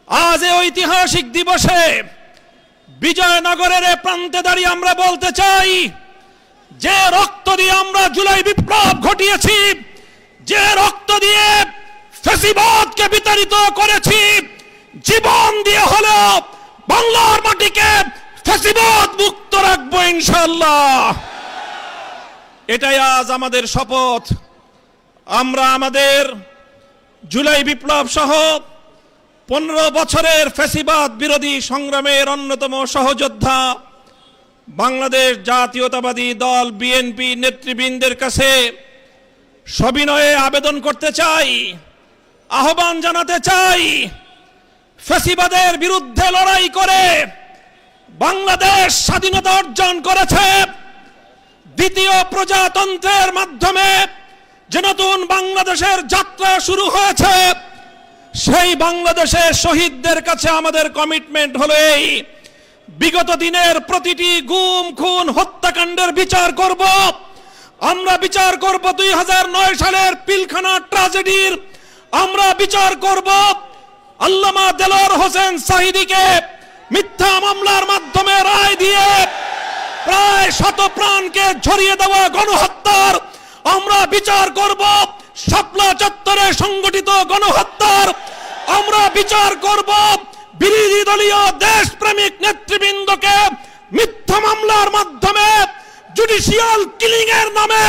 আজ এই ঐতিহাসিক দিবসে বিজয়নগরের প্রান্তে দাঁড়িয়ে আমরা বলতে চাই, যে রক্ত দিয়ে আমরা জুলাই বিপ্লব ঘটিয়েছি, যে রক্ত দিয়ে ফ্যাসিবাদকে বিতাড়িত করেছি, জীবন দিয়ে হলেও বাংলার মাটিকে ফ্যাসিবাদ মুক্ত রাখবো ইনশাআল্লাহ। এটাই আজ আমাদের শপথ। আমরা আমাদের জুলাই বিপ্লব সহ 15 বছরের ফ্যাসিবাদ বিরোধী সংগ্রামের অন্যতম সহযোদ্ধা বাংলাদেশ জাতীয়তাবাদী দল বিএনপি নেতৃবৃন্দের কাছে সবিনয়ে আবেদন করতে চাই, আহ্বান জানাতে চাই, ফ্যাসিবাদের বিরুদ্ধে লড়াই করে বাংলাদেশ স্বাধীনতা অর্জন করেছে। দ্বিতীয় প্রজাতন্ত্রের মাধ্যমে যে নতুন বাংলাদেশের যাত্রা শুরু হয়েছে, সেই বাংলাদেশের শহীদদের কাছে আমাদের কমিটমেন্ট হলো এই, বিগত দিনের প্রতিটি গুম খুন হত্যাকাণ্ডের বিচার করব। আমরা বিচার করব 2009 সালের পিলখানা ট্র্যাজেডির, আমরা বিচার করব আল্লামা দেলোয়ার হোসেন সাঈদীকে মিথ্যা মামলার মাধ্যমে রায় দিয়ে প্রায় 100 প্রাণকে ঝরিয়ে দেওয়া গণহত্যার আমরা বিচার করব। শাপলা চত্বরে সংগঠিত গণহত্যার আমরা বিচার করব। বিরোধী দলীয় দেশপ্রেমিক নেতৃবৃন্দকে মিথ্যা মামলার মাধ্যমে জুডিশিয়াল কিলিং এর নামে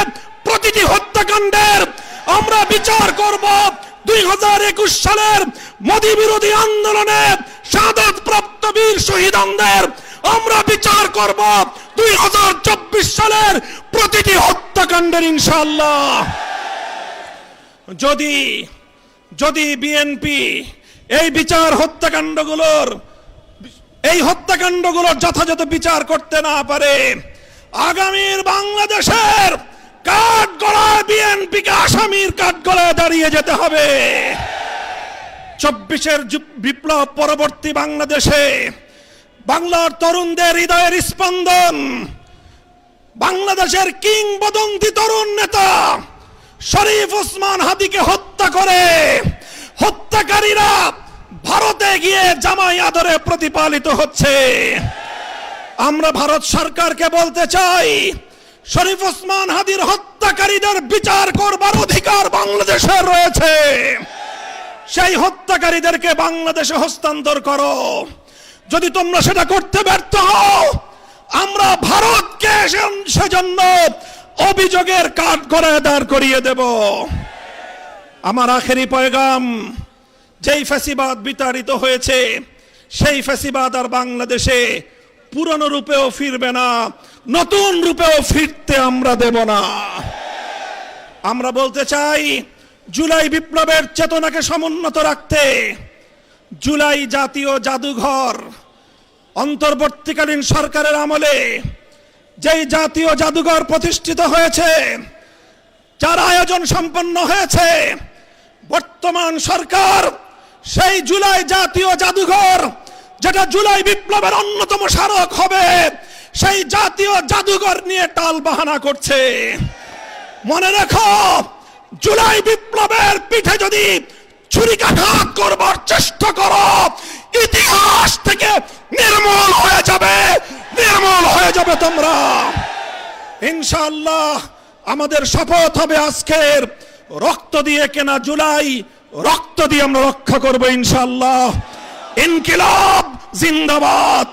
প্রতিটি হত্যাকাণ্ডের আমরা বিচার করব। 2021 সালের মোদী বিরোধী আন্দোলনে শাহাদাত প্রাপ্ত বীর শহীদদের আমরা বিচার করব। 2024 সালের প্রতিটি হত্যাকাণ্ডের ইনশাআল্লাহ। যদি বিএনপি এই হত্যাকাণ্ডগুলোর যথাযথ বিচার করতে না পারে, আগামীর বাংলাদেশের কাঠগড়ায় বিএনপিকে আসামির কাঠগড়ায় দাঁড়িয়ে যেতে হবে। 24-এর বিপ্লব পরবর্তী বাংলাদেশে বাংলার তরুণদের হৃদয়ের স্পন্দন, বাংলাদেশের কিংবদন্তি তরুণ নেতা শরীফ ওসমান হাদিকে হত্যা করে হত্যাকারীরা ভারতে গিয়ে জামাই আদরে প্রতিপালিত হচ্ছে। আমরা ভারত সরকারকে বলতে চাই, শরীফ ওসমান হাদির হত্যাকারীদের বিচার করবার অধিকার বাংলাদেশের রয়েছে। সেই হত্যাকারীদেরকে বাংলাদেশে হস্তান্তর করো। যদি তোমরা সেটা করতে ব্যর্থ হও, আমরা ভারতকে সেজন্য অভিযোগের কাঠগড়ায় দাঁড় করিয়ে দেব। আমার আখেরি পয়গাম, যেই ফ্যাসিবাদ বিতাড়িত হয়েছে, সেই ফ্যাসিবাদ আর বাংলাদেশে পুরনো রূপেও ফিরবে না, নতুন রূপেও ফিরতে আমরা দেব না। আমরা বলতে চাই, জুলাই বিপ্লবের চেতনাকে সমুন্নত রাখতে জুলাই জাতীয় জাদুঘর অন্তর্বর্তীকালীন সরকারের আমলে যেই জাতীয় জাদুঘর প্রতিষ্ঠিত হয়েছে, যার আয়োজন সম্পন্ন হয়েছে, বর্তমান সরকার সেই জুলাই জাতীয় জাদুঘর, যেটা জুলাই বিপ্লবের অন্যতম স্মারক হবে, সেই জাতীয় জাদুঘর নিয়ে টাল বাহানা করছে। মনে রাখো, জুলাই বিপ্লবের পিঠে যদি ছুরিকাঘাত করবার চেষ্টা করো, ইতিহাস থেকে নির্মূল হয়ে যাবে তোমরা। ইনশাআল্লাহ আমাদের শপথ হবে আজকের, রক্ত দিয়ে কেনা জুলাই, রক্ত দিয়ে আমরা রক্ষা করবো ইনশাআল্লাহ। ইনকিলাব জিন্দাবাদ।